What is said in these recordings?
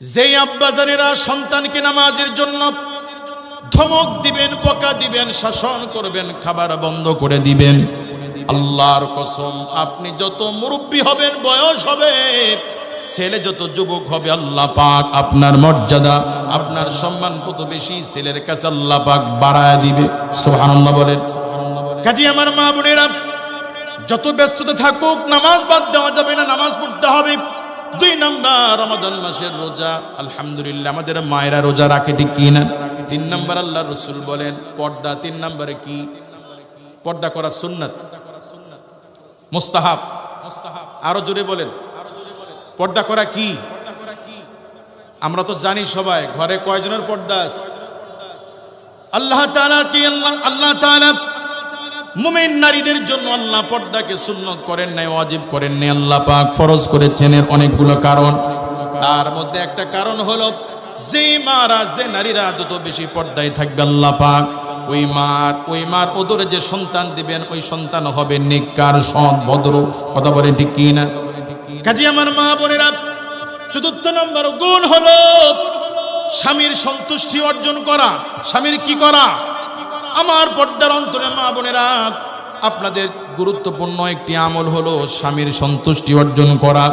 যেই আব্বাজানেরা সন্তানকে নামাজের জন্য ধমক দিবেন, বকা দিবেন, শাসন করবেন, খাবার বন্ধ করে দিবেন, আল্লাহর কসম আপনি যত মুরব্বী হবেন, বয়স হবে, ছেলে যত যুবক হবে, আল্লাহ পাক আপনার মর্যাদা, আপনার সম্মান তত বেশি ছেলের কাছে আল্লাহ পাক বাড়ায় দিবে। সুবহানাল্লাহ বলেন। কাজী আমার মা বোনেরা, যত ব্যস্ততা থাকুক নামাজ বাদ দেওয়া যাবে না, নামাজ পড়তে হবে। 2 নাম্বার রমাদান মাসের রোজা, আলহামদুলিল্লাহ আমাদের মায়েরা রোজা রাখে, ঠিক কি না? 3 নাম্বার আল্লাহ রাসূল বলেন পর্দা। 3 নম্বরে কি? পর্দা করা সুন্নাত, মুস্তাহাব। আরো জোরে বলেন, পর্দা করা কি? আমরা তো জানি সবাই, ঘরে কয়জনের পর্দা আছে? আল্লাহ তাআলা মুমিন নারীদের জন্য আল্লাহ পর্দাকে সুন্নত করেন নাই, ওয়াজিব করেন নাই, আল্লাহ পাক ফরজ করেছেন। এর অনেকগুলো কারণ, তার মধ্যে একটা কারণ হলো যে মারা, যে নারীরা যত বেশি পর্দায় থাকবে, আল্লাহ পাক ওই মার ওদরে যে সন্তান দিবেন, ওই সন্তান হবে নেককার, সৎ, ভদ্র। কথা বলেন ঠিক কি না? কাজী আমার মা বোনেরা, 4 নম্বর গুণ হলো স্বামীর সন্তুষ্টি অর্জন করা। স্বামীর কি করা? আমার পর্দার অন্তরে মা বোনেরা, আপনাদের গুরুত্বপূর্ণ একটি আমল হলো স্বামীর সন্তুষ্টি অর্জন করা।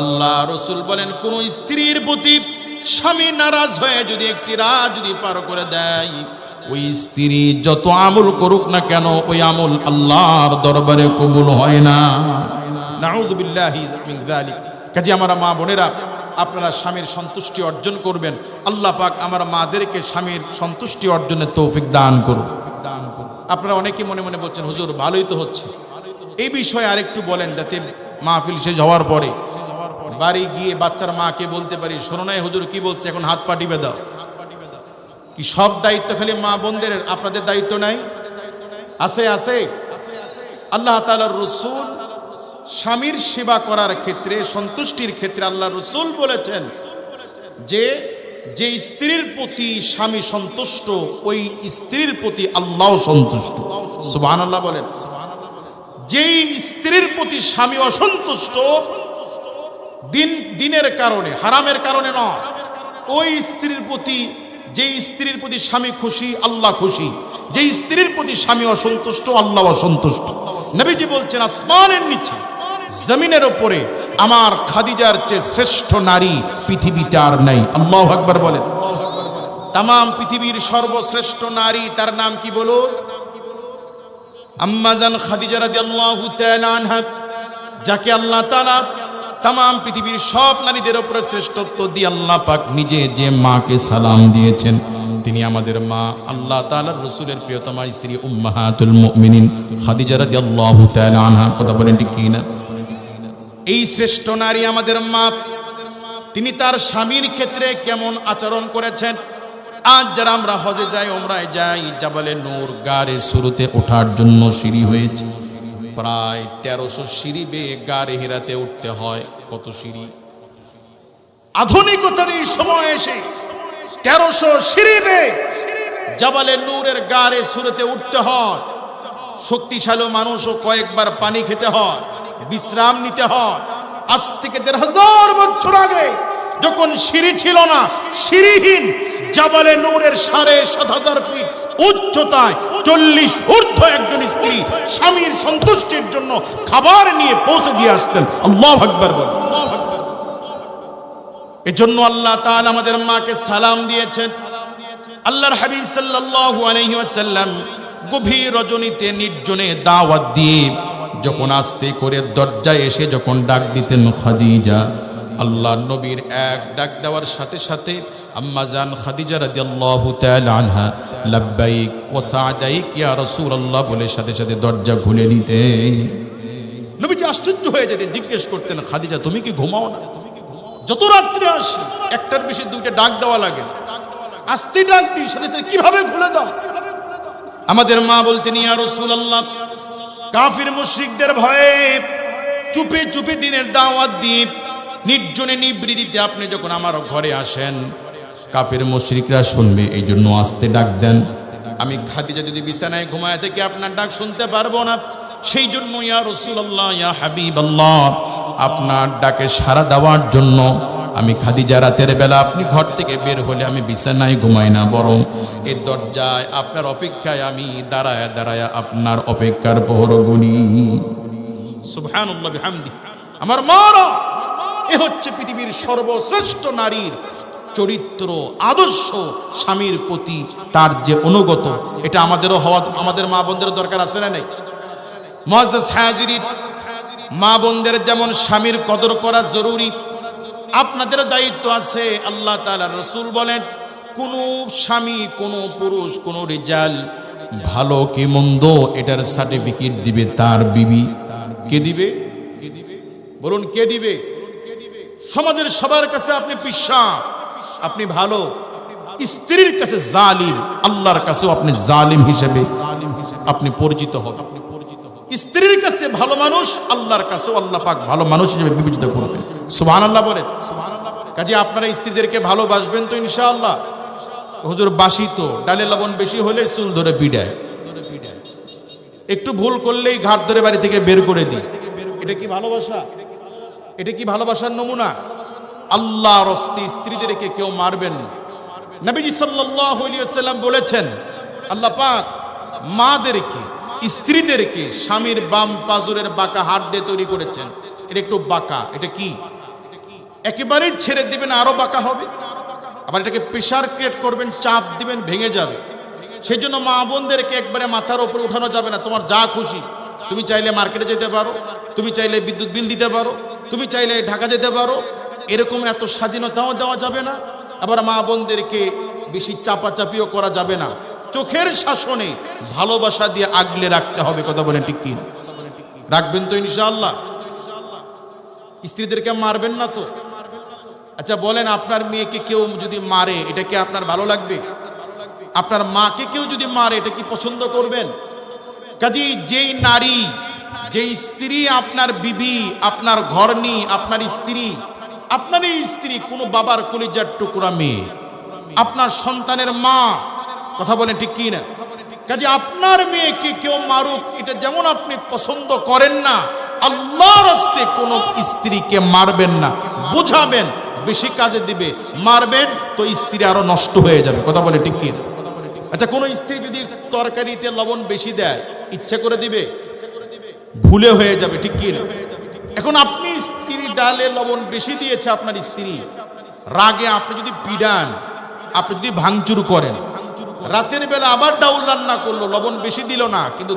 আল্লাহ রাসূল বলেন, কোন স্ত্রীর প্রতি স্বামী নারাজ হয়ে যদি একটি রাত যদি পার করে দেয়, ওই স্ত্রী যত আমল করুক না কেন, ওই আমল আল্লাহর দরবারে কবুল হয় না। নাউযু বিল্লাহি মিন যালিক। কাজে আমার মা বোনেরা, আপনারা স্বামীর সন্তুষ্টি অর্জন করবেন। আল্লাহ পাক আমার মাদেরকে স্বামীর সন্তুষ্টি অর্জনের তৌফিক দান করুন। আপনারা অনেকে মনে মনে বলছেন, হুজুর ভালোই তো হচ্ছে, এই বিষয়ে আরেকটু বলেন, যাতে মাহফিল শেষ হওয়ার পরে বাড়ি গিয়ে বাচ্চার মাকে বলতে পারি, শোনো নাই হুজুর কি বলছে, এখন হাত পা টিপে দাও। কি সব দায়িত্ব খালি মা বোনদের? আপনাদের দায়িত্ব নাই? আছে, আছে। আল্লাহ তাআলার রাসূল স্বামীর সেবা করার ক্ষেত্রে, সন্তুষ্টির ক্ষেত্রে আল্লাহ রাসূল বলেছেন যে যে স্ত্রীর প্রতি স্বামী সন্তুষ্ট, ওই স্ত্রীর প্রতি আল্লাহ সন্তুষ্ট। সুবহানাল্লাহ বলেন। যেই স্ত্রীর প্রতি স্বামী অসন্তুষ্ট, দিনের কারণে, হারামের কারণে নয়, ওই স্ত্রীর প্রতি, যে স্ত্রীর প্রতি স্বামী খুশি, আল্লাহ খুশি। যে স্ত্রীর প্রতি স্বামী অসন্তুষ্ট, আল্লাহ অসন্তুষ্ট। নবীজি বলছেন, আসমানের নিচে, জমিনের উপরে আমার খাদিজার চেয়ে শ্রেষ্ঠ নারী পৃথিবীতে আর নাই। আল্লাহু আকবার বলেন। তামাম পৃথিবীর সর্বশ্রেষ্ঠ নারী, তার নাম কি বলো? আম্মা জান খাদিজা রাদিয়াল্লাহু তাআলা আনহা, যাকে আল্লাহ তাআলা তামাম পৃথিবীর সব নারীদের উপরে শ্রেষ্ঠত্ব দিয়ে আল্লাহ পাক নিজে যে মাকে সালাম দিয়েছেন, তিনি আমাদের মা, আল্লাহ তাআলার রাসূলের প্রিয়তমা স্ত্রী উম্মাহাতুল মুমিনিন খাদিজা রাদিয়াল্লাহু তাআলা আনহা। কথা বলেন ঠিক কি না? এই শ্রেষ্ঠ নারী আমাদের মা, তিনি তার স্বামীর ক্ষেত্রে কেমন আচরণ করেছেন। আজ যারা আমরা হজে যাই, ওমরায় যাই, জাবালে নূর গারে শুরুতে ওঠার জন্য সিঁড়ি হয়েছে, প্রায় 1300 সিঁড়ি বেয়ে গারে হিরাতে উঠতে হয়। কত সিঁড়ি! আধুনিকতার এই সময় এসে 1300 সিঁড়ি বেয়ে জাবালে নূরের গারে শুরুতে উঠতে হয়। শক্তিশালী মানুষও কয়েকবার পানি খেতে হয়, বিশ্রাম নিতে হয়। আজ থেকে 1500 বছর আগে যখন সিঁড়ি ছিল না, সিঁড়িহীন জাবালে নূরের 7,500 ফিট উচ্চতায় 40 ঊর্ধ্ব একজন স্ত্রী স্বামীর সন্তুষ্টির জন্য খাবার নিয়ে পৌঁছে দিয়ে আসতেন। আল্লাহু আকবার বলেন। এজন্য আল্লাহ তাআলা আমাদের মাকে সালাম দিয়েছেন। আল্লাহর হাবিব সাল্লাল্লাহু আলাইহি ওয়াসাল্লাম গভীর রজনীতে নির্জনে দাওয়াত দিয়ে যখন আস্তে করে দরজায় এসে যখন ডাক দিতেন খাদিজা, আল্লাহ নবীর এক ডাক দেওয়ার সাথে সাথে আম্মা জান খাদিজা রাদিয়াল্লাহু তাআলা আনহা লাব্বাইক ওয়া সাআদাইক ইয়া রাসূলুল্লাহ বলে সাথে সাথে দরজা খুলে দিতেন। নবীজি আশ্চর্য হয়ে যেতেন, জিজ্ঞেস করতেন, খাদিজা তুমি কি ঘুমাও না? যত রাত্রে আসি, একটার বেশি 2টা ডাক দেওয়া লাগে, আস্তে ডাক দিই, সাথে সাথে কিভাবে খুলে দাও? আমাদের মা বলতেন, ইয়া রাসূলুল্লাহ, কাফির মুশরিকদের ভয়ে চুপে চুপে দিনের দাওয়াত দিয়ে নির্জনে নিবৃত্তিতে আপনি যখন আমার ঘরে আসেন, কাফির মুশরিকরা শুনবে, এই জন্য আস্তে ডাক দেন। আমি খাদিজা যদি বিছানায় ঘুমায় থেকে আপনার ডাক শুনতে পারবো না, সেই জন্য ইয়া রাসূলুল্লাহ, ইয়া হাবিবাল্লাহ, আপনার ডাকে সাড়া দেওয়ার জন্য আমি খাদিজা রাতের বেলা আপনি ঘর থেকে বের হলে আমি বিছানায় ঘুমাই না, বরং এই দরজায় আপনার অপেক্ষায় আমি দাঁড়ায় দাঁড়ায় আপনার অপেক্ষার প্রহর গুনি। সুবহানাল্লাহ বিহামদি। আমার মারা, এ হচ্ছে পৃথিবীর সর্বশ্রেষ্ঠ নারীর চরিত্র, আদর্শ, স্বামীর প্রতি তার যে অনুগত, এটা আমাদেরও হওয়া, আমাদের মা বোনদের দরকার আছে না নাই? মুআজ্জাজ হাজিরিন, মা বোনদের যেমন স্বামীর কদর করা জরুরি, আপনাদের দায়িত্ব আছে। আল্লাহ তাআলা রাসূল বলেন, কোন স্বামী, কোন পুরুষ, কোন রিজাল ভালো কি মন্দ এটার সার্টিফিকেট দিবে তার বিবি। কে দিবে? বলুন কে দিবে? সমাজের সবার কাছে আপনি পিসা, আপনি ভালো, স্ত্রীর কাছে জালিম, আল্লাহর কাছেও আপনি জালিম হিসেবে আপনি পরিচিত হবেন। স্ত্রীর কাছে ভালো মানুষ, আল্লাহর কাছেও আল্লাহ পাক ভালো মানুষ হিসেবে বিবেচিত করবেন। সুবহানাল্লাহ বলেন। কাজে আপনারা স্ত্রীদেরকে ভালোবাসবেন তো ইনশাআল্লাহ। হুজুর বাসি তো, ডালে লবণ বেশি হলে চুল ধরে পিডায়, একটু ভুল করলেই ঘাট ধরে বাড়ি থেকে বের করে দিই। এটা কি ভালোবাসা? এটা কি ভালোবাসার নমুনা? আল্লাহর হস্তে স্ত্রীদেরকে কেউ মারবেন না। নবীজি সাল্লাল্লাহু আলাইহি ওয়াসাল্লাম বলেছেন, আল্লাহ পাক মাদেরকে, স্ত্রীদেরকে স্বামীর বাম পাজরের বাঁকা হাত দিয়ে তৈরি করেছেন। এটা একটু বাঁকা, এটা কি একেবারেই ছেড়ে দিবেন আরো বাঁকা হবে, আবার এটাকে প্রেশার ক্রিয়েট করবেন, চাপ দিবেন, ভেঙে যাবে। সেই জন্য মা বোনদেরকে একবারে মাথার উপরে উঠানো যাবে না। তোমার যা খুশি, তুমি চাইলে মার্কেটে যেতে পারো, তুমি চাইলে বিদ্যুৎ বিল দিতে পারো, তুমি চাইলে ঢাকা যেতে পারো, এরকম এত স্বাধীনতাও দেওয়া যাবে না। আবার মা বোনদেরকে বেশি চাপাচাপিও করা যাবে না। চোখের শাসনে ভালোবাসা দিয়ে আগলে রাখতে হবে। কথা বলেন ঠিক কি? রাখবেন তো ইনশাআল্লাহ? স্ত্রীদেরকে মারবেন না তো? আচ্ছা বলেন, আপনার মেয়েকে কেউ যদি মারে, এটা কি আপনার ভালো লাগবে? আপনার মাকে কেউ যদি মারে, এটা কি পছন্দ করবেন? কাজেই যেই নারী, যেই স্ত্রী আপনার বিবি, আপনার ঘরনি, আপনার স্ত্রী, আপনার এই স্ত্রী কোনো বাবার কলিজার টুকরা মেয়ে, আপনার সন্তানের মা, কথা বলেন ঠিক কি না? কাজে আপনার মেয়েকে কেউ মারুক, এটা যেমন আপনি পছন্দ করেন না, আল্লাহর হস্তে কোন স্ত্রীকে মারবেন না, বুঝাবেন, বেশি কাজে দিবে। মারবেন তো স্ত্রী আরো নষ্ট হয়ে যাবে। কথা বলে ঠিক কি? আচ্ছা কোন স্ত্রী যদি তরকারিতে লবণ বেশি দেয়, ইচ্ছা করে দিবে? ভুলে হয়ে যাবে, ঠিক কি না? এখন আপনি স্ত্রী ডালে লবণ বেশি দিয়েছে, আপনার স্ত্রী রাগে আপনি যদি পিডান, আপনি যদি ভাঙচুর করেন, রাতের বেলা আবার ডাউল রান্না করলো, লবণ বেশি দিল না, কিন্তু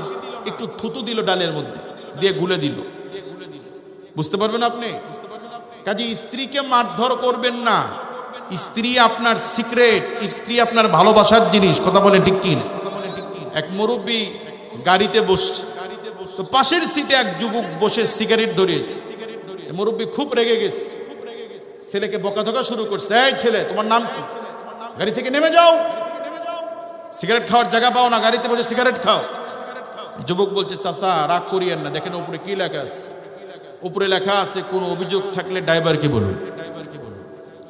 একটু থুতু দিল ডালের মধ্যে দিয়ে গুলে দিল, বুঝতে পারবেন আপনি? কাজে স্ত্রীকে মারধর করবেন না। স্ত্রী আপনার সিক্রেট, স্ত্রী আপনার ভালোবাসার জিনিস। কথা বলেন ঠিক কি? এক মুরব্বী গাড়িতে বসছে, তো পাশের সিটে এক যুবক বসে সিগারেট ধরিয়েছে। মুরব্বী খুব রেগে গেছে, ছেলেকে বকাঝকা শুরু করছে, এই ছেলে তোমার নাম কি? গাড়ি থেকে নেমে যাও, সিগারেট খাওয়ার জায়গা পাও না, গাড়িতে বসে সিগারেট খাও। যুবক বলছে, চাচা রাগ করিয়েন না, দেখেন উপরে কি লেখা আছে। উপরে লেখা আছে, কোনো অভিযোগ থাকলে ড্রাইভারকে বলুন।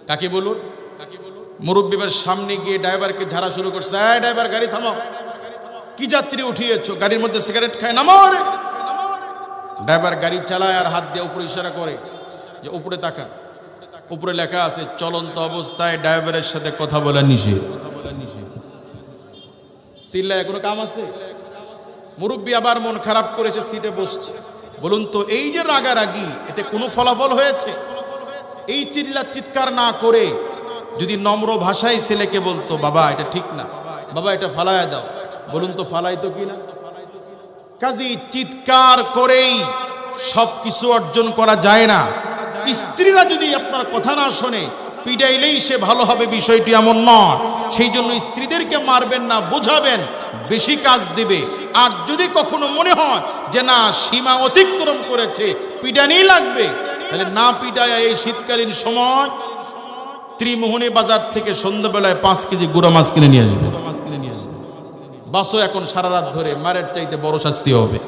কাকে বলুন? মুরব্বীর সামনে গিয়ে ড্রাইভারকে ঝাড়া শুরু করছে, এই ড্রাইভার গাড়ি থামাও, কি যাত্রী উঠিয়েছো, গাড়ির মধ্যে সিগারেট খায়, নামো। ড্রাইভার গাড়ি চালায় আর হাত দিয়ে উপরে ইশারা করে যে উপরে তাকা। উপরে লেখা আছে, চলন্ত অবস্থায় ড্রাইভারের সাথে কথা বলা নিষেধ। চিল্লায় কোনো কাম আছে? মুরব্বী আবার মন খারাপ করেছে, সিটে বসছে। বলুন তো, এই যে রাগারাগি, এতে কোনো ফলাফল হয়েছে? এই চিৎকার না করে যদি নম্র ভাষায় ছেলেকে বলতো, বাবা এটা ঠিক না, বাবা এটা ফালায়া দাও, বলুন তো ফালাইতো কি না? কাজী চিৎকার করেই সবকিছু অর্জন করা যায় না। স্ত্রীরা যদি আপনার কথা না শোনে, পিটাইলেই সে ভালো হবে, বিষয়টি এমন নয়। সেই জন্য স্ত্রীদেরকে মারবেন না, বোঝাবেন, বেশি কাজ দিবে। আর যদি কখনো মনে হয় যে না সীমা অতিক্রম করেছে, পিটানি লাগবে, তাহলে না পিটায় এই শীতকালীন সময় ত্রিমোহনী বাজার থেকে সন্ধ্যাবেলায় 5 কেজি গুঁড়া মাছ কিনে নিয়ে আসবে। বাসও এখন সারা রাত ধরে, মারের চাইতে বড় শাস্তি হবে।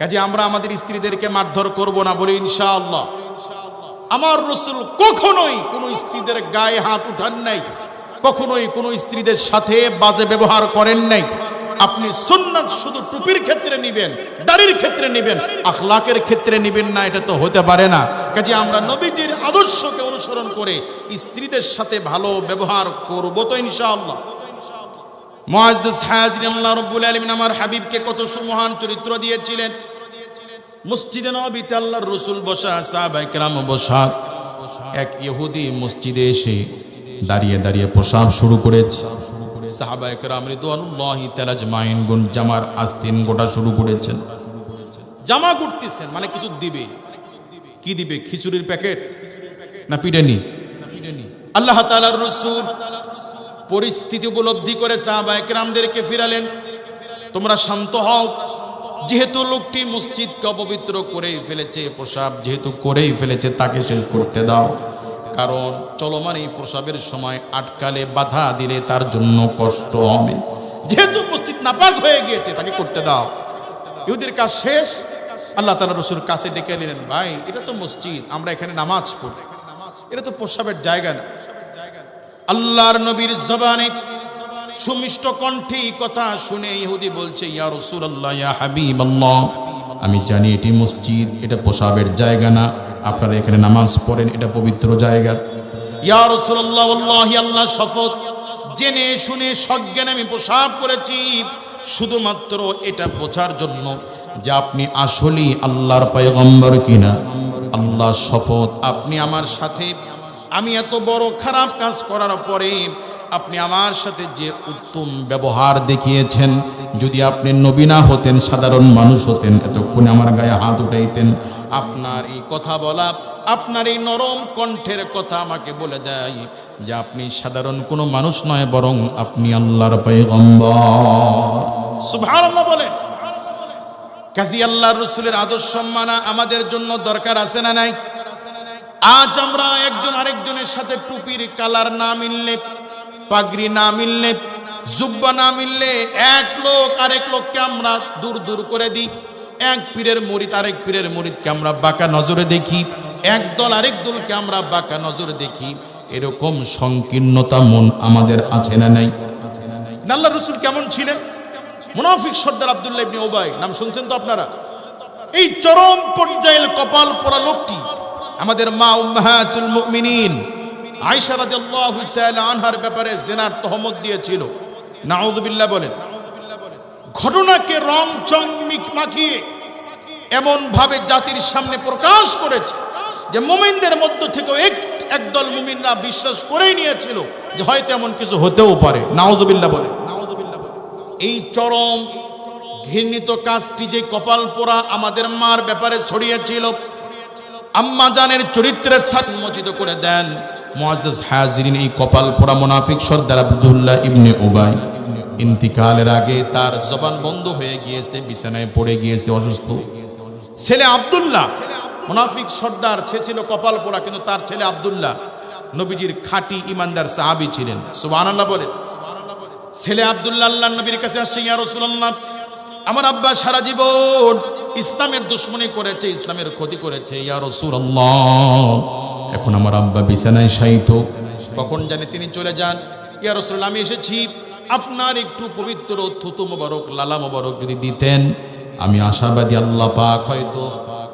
কাজে আমরা আমাদের স্ত্রীদেরকে মারধর করব না, বলি ইনশাআল্লাহ। আমার রাসূল কখনোই কোন স্ত্রীদের গায়ে হাত উঠান নাই, কখনোই কোন স্ত্রীদের সাথে বাজে ব্যবহার করেন নাই। আপনি সুন্নাত শুধু টুপির ক্ষেত্রে নিবেন, দাড়ির ক্ষেত্রে নিবেন, আখলাকের ক্ষেত্রে নিবেন না, এটা তো হতে পারে না। কাজে আমরা নবীজির আদর্শকে অনুসরণ করে স্ত্রীদের সাথে ভালো ব্যবহার করব তো ইনশাআল্লাহ। মুআজ্জাজ হাজিরিন, আল্লাহ রাব্বুল আলামিন আমার হাবিবকে কত সুমহান চরিত্র দিয়েছিলেন। মসজিদে নববীতে আল্লাহর রাসূল বসা, সাহাবায়ে কেরাম বসা। এক ইহুদি মসজিদে এসে দাঁড়িয়ে দাঁড়িয়ে প্রসাব শুরু করেছে। সাহাবায়ে কেরাম রিদওয়ানুল্লাহি তাআলা আজমাইন জামার আস্তিন গোটা শুরু করেছেন। জামা গুড়তেছেন, মানে কিছু দিবে। কি দিবে? খিচুড়ির প্যাকেট না পিটানি? আল্লাহ তাআলার রাসূল পরিস্থিতি উপলব্ধি করে সাহাবায়ে কেরামদেরকে ফিরালেন, তোমরা শান্ত হও। যেহেতু লোকটি মসজিদকে অপবিত্র করেই ফেলেছে, প্রসাব যেহেতু করেই ফেলেছে, তাকে শেষ করতে দাও। কারণ চলমান এই প্রসাবের সময় আটকালে, বাধা দিলে তার জন্য কষ্ট হবে। যেহেতু মসজিদ নাপাক হয়ে গিয়েছে, তাকে করতে দাও। ইহুদির কাজ শেষ। আল্লাহ তাআলা রাসূল কাছে ডেকে নিলেন, ভাই এটা তো মসজিদ, আমরা এখানে নামাজ পড়ি, এটা তো প্রসাবের জায়গা না। আল্লাহর নবীর জবানে সুমিষ্ট কণ্ঠে কথা শুনে ইহুদি বলছে, ইয়া রাসূলুল্লাহ, ইয়া হাবিবাল্লাহ, আমি জানি এটি মসজিদ, এটা প্রসাবের জায়গা না, আপনারা এখানে নামাজ পড়েন, এটা পবিত্র জায়গা। ইয়া রাসূলুল্লাহ, ওয়াল্লাহি আল্লাহ শপথ, জেনে শুনে সজ্ঞানে আমি প্রসাব করেছি, শুধুমাত্র এটা বোঝার জন্য যে আপনি আসলেই আল্লাহর পয়গম্বর কিনা। আল্লাহ শপথ, আপনি আমার সাথে, আমি এত বড় খারাপ কাজ করার পরে আপনি আমার সাথে যে উত্তম ব্যবহার দেখিয়েছেন, যদি আপনি নবী না হতেন, সাধারণ মানুষ হতেন, এতক্ষণে আমার গায়ে হাত উঠাইতেন। আপনার এই কথা বলা, আপনার এই নরম কণ্ঠের কথা আমাকে বলে দেয় যে আপনি সাধারণ কোনো মানুষ নয়, বরং আপনি আল্লাহর পয়গম্বর। সুবহানাল্লাহ বলেন। কাজী আল্লাহর রাসূলের আদর্শ মানা আমাদের জন্য দরকার আছে না নাই? আজ আমরা একজন আরেকজনের সাথে টুপির কালার না মিললে, পাগড়ি না মিললে, জুব্বা না মিললে, এক লোক আরেক লোককে আমরা দূর দূর করে দিই। এক পীরের মুরিদ আরেক পীরের মুরিদকে আমরা বাঁকা নজরে দেখি, এক দল আরেক দলকে আমরা বাঁকা নজরে দেখি। এরকম সংকীর্ণতা মন আমাদের আছে না নাই? আল্লাহর রাসূল কেমন ছিলেন? মুনাফিক সর্দার আব্দুল্লাহ ইবনে উবাই, নাম শুনছেন তো আপনারা? এই চরম পর্যায়ের কপাল পোড়া লোকটি আমাদের মা উম্মাহাতুল মুমিনিন আয়েশা রাদিয়াল্লাহু তাআলা আনহার ব্যাপারে জিনার তহমত দিয়েছিল। নাউযুবিল্লাহ বলেন। ঘটনাকে রং চং মাখিয়ে এমন ভাবে জাতির সামনে প্রকাশ করেছে যে মুমিনদের মধ্য থেকে একদল মুমিনরা বিশ্বাস করেই নিয়েছিল যে হয়তো এমন কিছু হতেও পারে। নাউযুবিল্লাহ বলেন। এই চরম ঘৃণিত কাজটি যে কপাল পোড়া আমাদের মার ব্যাপারে ছড়িয়েছিল, আম্মা জানের চরিত্রের সান্মোচিত করে দেন। মুআজ্জাজ হাজিরিন, এই কপাল পোড়া মুনাফিক সর্দার আব্দুল্লাহ ইবনে উবাই ইন্তিকালের আগে তার জবান বন্ধ হয়ে গিয়েছে, বিছানায় পড়ে গিয়েছে অসুস্থ। ছেলে আব্দুল্লাহ, মুনাফিক সর্দার, সে ছিল কপাল পোড়া, কিন্তু তার ছেলে আব্দুল্লাহ নবীজির খাঁটি ইমানদার সাহাবী ছিলেন। সুবহানাল্লাহ বলেন। ছেলে আব্দুল্লাহ আল্লাহর নবীর কাছে আসছে, ইয়া রাসূলুল্লাহ, আমার আব্বা সারা জীবন ইসলামের দুশমনি করেছে, ইসলামের ক্ষতি করেছে, ইয়া রাসূলুল্লাহ, এখন আমার আব্বা বিছানায় শায়িত, কখন জানি তিনি চলে যান। ইয়া রাসূলুল্লাহ, আমি এসেছি, আপনার একটু পবিত্র থুতু মোবারক, লালা মোবারক যদি দিতেন, আমি আশাবাদী আল্লাহ পাক হয়তো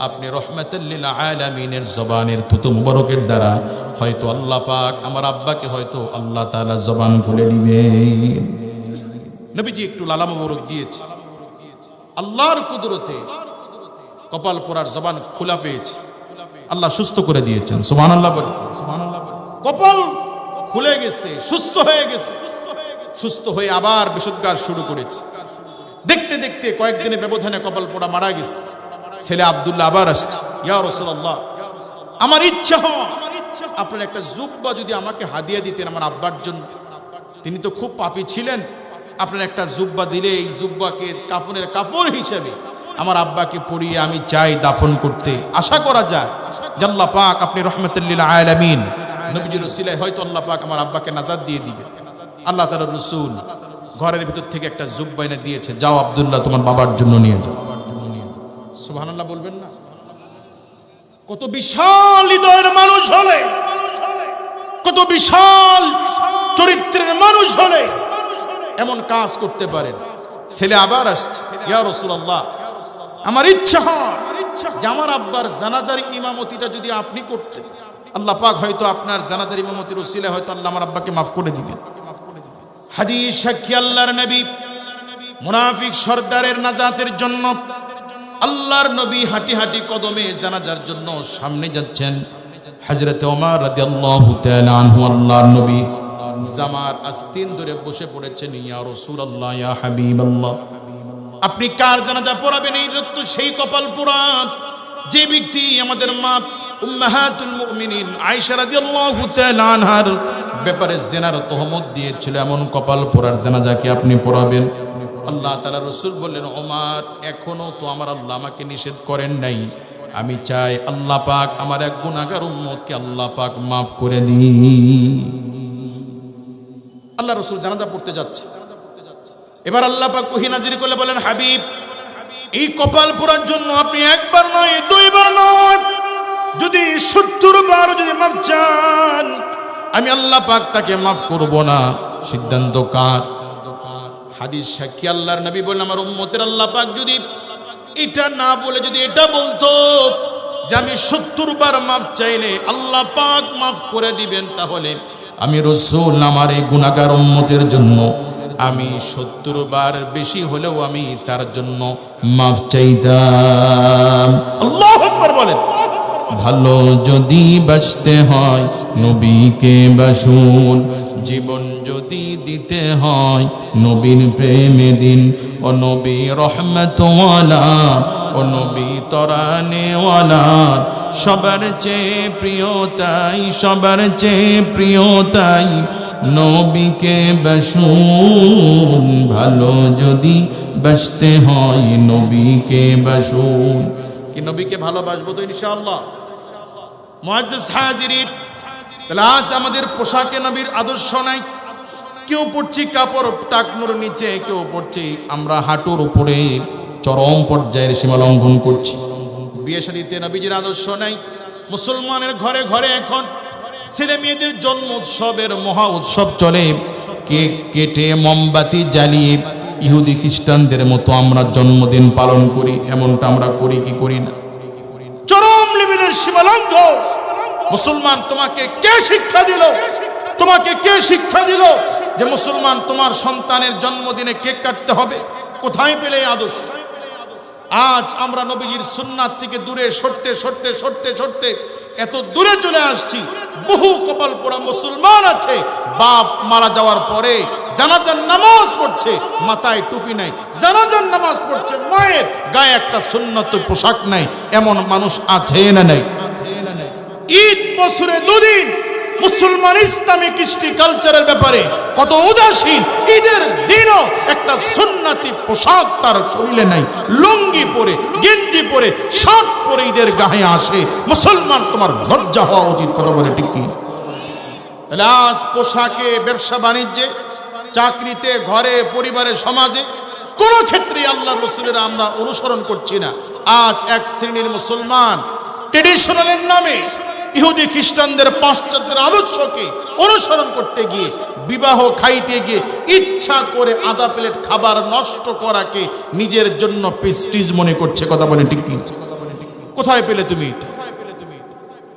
আপনি রহমাতুল লিল আলামিনের জবানের থুতু মোবারকের দ্বারা হয়তো আল্লাহ পাক আমার আব্বাকে হয়তো আল্লাহ তাআলা জবান খুলে দিবেন। নবীজি একটু লালা মোবারক দিয়েছে, আল্লাহর কুদরতে কপাল পোড়ার জবান খোলা পেয়েছে, আল্লাহ সুস্থ করে দিয়েছেন। সুবহানাল্লাহ বলেন। কপাল খুলে গেছে, সুস্থ হয়ে গেছে। সুস্থ হয়ে আবার বিশুদ্ধার শুরু করেছে। দেখতে দেখতে কয়েকদিনের ব্যবধানে কপাল পোড়া মারা গেছে। ছেলে আব্দুল্লাহ আবার আসছে, ইয়া রাসূলুল্লাহ, আমার ইচ্ছা হয় আপনার একটা জুব্বা যদি আমাকে হাদিয়া দিতেন আমার আব্বার জন্য, তিনি তো খুব পাপী ছিলেন, আপনার একটা জুব্বা দিলে এই জুব্বাকে কাফনের কাপড় হিসেবে আমার আব্বাকে পরিয়ে আমি চাই দাফন করতে। আশা করা যায় যে আল্লাহ পাক আপনি রহমাতুল লিল আলামিন নবীজির ওসিলায় হয়তো আল্লাহ পাক আমার আব্বাকে নাজাত দিয়ে দিবে। আল্লাহ তাআলার রাসূল ঘরের ভিতর থেকে একটা জুব্বা এনে দিয়েছে, যাও আব্দুল্লাহ তোমার বাবার জন্য নিয়ে যাও। সুবহানাল্লাহ বলবেন না? কত বিশাল হৃদয়ের মানুষ হলে, কত বিশাল চরিত্রের মানুষ হলে এমন কাজ করতে পারেন। ছেলে আবার আসছে, ইয়া রাসূলুল্লাহ, আমার ইচ্ছা হয় যে আমার আব্বার জানাজার ইমামতিটা যদি আপনি করতেন, আল্লাহ পাক হয়তো আপনার জানাজার ইমামতির ওসিলায় হয়তো আল্লাহ আমার আব্বাকে মাফ করে দিবেন। হাদিস সাক্ষী আল্লাহর নবী মুনাফিক সর্দারের নাজাতের জন্য আল্লাহর নবী হাঁটি হাঁটি কদমে জানাজার জন্য সামনে যাচ্ছেন। হযরত ওমর রাদিয়াল্লাহু তাআলা আনহু আল্লাহর নবী জামার আস্তিন ধরে বসে পড়েছেন। ইয়া রাসূলুল্লাহ, ইয়া হাবিবাল্লাহ, আপনি কার জানাজা পড়াবেন? এই তো সেই কপাল পোড়া যে ব্যক্তি আমাদের মা উম্মাহাতুল মুমিনিন আয়েশা রাদিয়াল্লাহু তাআলা আনহার ব্যাপারে জিনার তহমত দিয়েছিল, এমন কপাল পোড়ার জানাজাকে আপনি পড়াবেন? আল্লাহ তাআলা রাসূল বললেন, ওমর, এখনো তো আমার আল্লাহ আমাকে নিষেধ করেন নাই। আমি চাই আল্লাহ পাক আমার এক গুনাহগার উম্মতকে আল্লাহ পাক মাফ করে দিন। আল্লাহ রাসূল জানাজা পড়তে যাচ্ছে। এবার আল্লাহ পাক ওহী নাযিল করলে বলেন, হাবিব, এই কপাল পোড়ার জন্য আপনি একবার নয়, দুইবার নয়, যদি 70 বার যদি মাফ চান, আমি আল্লাহ পাক তাকে মাফ করব না। সিদ্ধান্ত কার? হাদিস সাক্ষী আল্লাহর নবী বলেন, আমার উম্মতের আল্লাহ পাক যদি এটা না বলে যদি এটা বলতো যে আমি 70 বার মাফ চাইলে আল্লাহ পাক মাফ করে দিবেন, তাহলে আমি রাসূল আমার এই গুনাহগার উম্মতের জন্য আমি 70 বার বেশি হলেও আমি তার জন্য মাফ চাইতাম। আল্লাহু আকবার বলেন। ভালো যদি বাঁচতে হয় নবীকে বাসুন, জীবন যদি দিতে হয় নবীর প্রেমে দিন। ও নবী রহমতওয়ালা, ও নবী তরানেওয়ালা, সবার চেয়ে প্রিয় তাই, সবার চেয়ে প্রিয় তাই, নবীকে বাসুন। ভালো যদি বাসতে হয় নবীকে বাসুন। কি নবীকে ভালোবাসবো তো ইনশাআল্লাহ? মুআজ্জিজ হাজিরিন, তাহলে আজ আমাদের পোশাকে নবীর আদর্শ নাই। কেউ পড়ছি কাপড় টাকনুর নিচে, কেউ পড়ছি আমরা হাঁটুর উপরে, চরম পর্যায়ের সীমা লঙ্ঘন করছি। বিয়ে শাদীতে নবীজির আদর্শ নাই। মুসলমানের ঘরে ঘরে এখন ছেলে মেয়েদের জন্ম উৎসবের মহা উৎসব চলে। কেক কেটে মোমবাতি জ্বালিয়ে ইহুদি খ্রিস্টানদের মতো আমরা জন্মদিন পালন করি। এমনটা আমরা করি কি করি না? চরম লেভেলের সীমালঙ্ঘন। মুসলমান, তোমাকে কে শিক্ষা দিল? তোমাকে কে শিক্ষা দিল যে মুসলমান তোমার সন্তানের জন্মদিনে কেক কাটতে হবে? কোথায় পেলে এই আদর্শ? আজ আমরা নবীজির সুন্নাত থেকে দূরে সরতে সরতে সরতে সরতে এত দূরে চলে আসছি। বহু কপাল পোড়া মুসলমান আছে, বাপ মারা যাওয়ার পরে জানাজার নামাজ পড়ছে, মাথায় টুপি নাই, জানাজার নামাজ পড়ছে, মায়ের গায়ে একটা সুন্নত পোশাক নাই। এমন মানুষ আছে না নাই? ঈদ বছরে 2 দিন। মুসলমান ইসলামী কৃষ্টি কালচারের ব্যাপারে কত উদাসীন। ঈদের দিনও একটা সুন্নতি পোশাক তার শরীরে নাই। লুঙ্গি পরে, গেঞ্জি পরে, শার্ট পরে ঈদের গায়ে আসে। মুসলমান, তোমার লজ্জা হওয়া উচিত। কথা বলে ঠিক কি? তাহলে আজ পোশাকে, ব্যবসা বাণিজ্যে, চাকরিতে, ঘরে, পরিবারে, সমাজে কোন ক্ষেত্রে আল্লাহ রাসূলের আমরা অনুসরণ করছি না। আজ এক শ্রেণীর মুসলমান ট্রেডিশনালের নামে ইহুদি খ্রিস্টানদের পাশ্চাত্যের আদর্শকে অনুসরণ করতে গিয়ে, বিবাহ খাইতে গিয়ে ইচ্ছা করে আধা প্লেট খাবার নষ্ট করাকে নিজের জন্য প্রেস্টিজ মনে করছে। কথা বলেন ঠিক কি? কোথায় পেলে তুমি?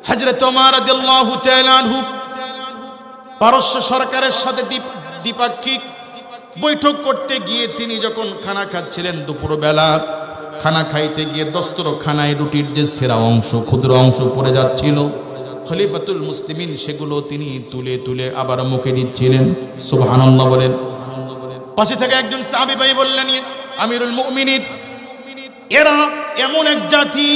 হযরত ওমর রাদিয়াল্লাহু তাআলা আনহু পারস্য সরকারের সাথে দ্বিপাক্ষিক বৈঠক করতে গিয়ে তিনি যখন খানা খাচ্ছিলেন দুপুরবেলা, খানা খাইতে গিয়ে দস্তরখানায় রুটির যে সেরা অংশ, ক্ষুদ্র অংশ পড়ে যাচ্ছিল, খলিফাতুল মুসলিমিন সেগুলো তিনি তুলে তুলে আবার মুখে দিচ্ছিলেন। সুবহানাল্লাহ বলেন। পাশে থেকে একজন সাহাবী ভাই বললেন, আমিরুল মুমিনিন, এরা এমন এক জাতি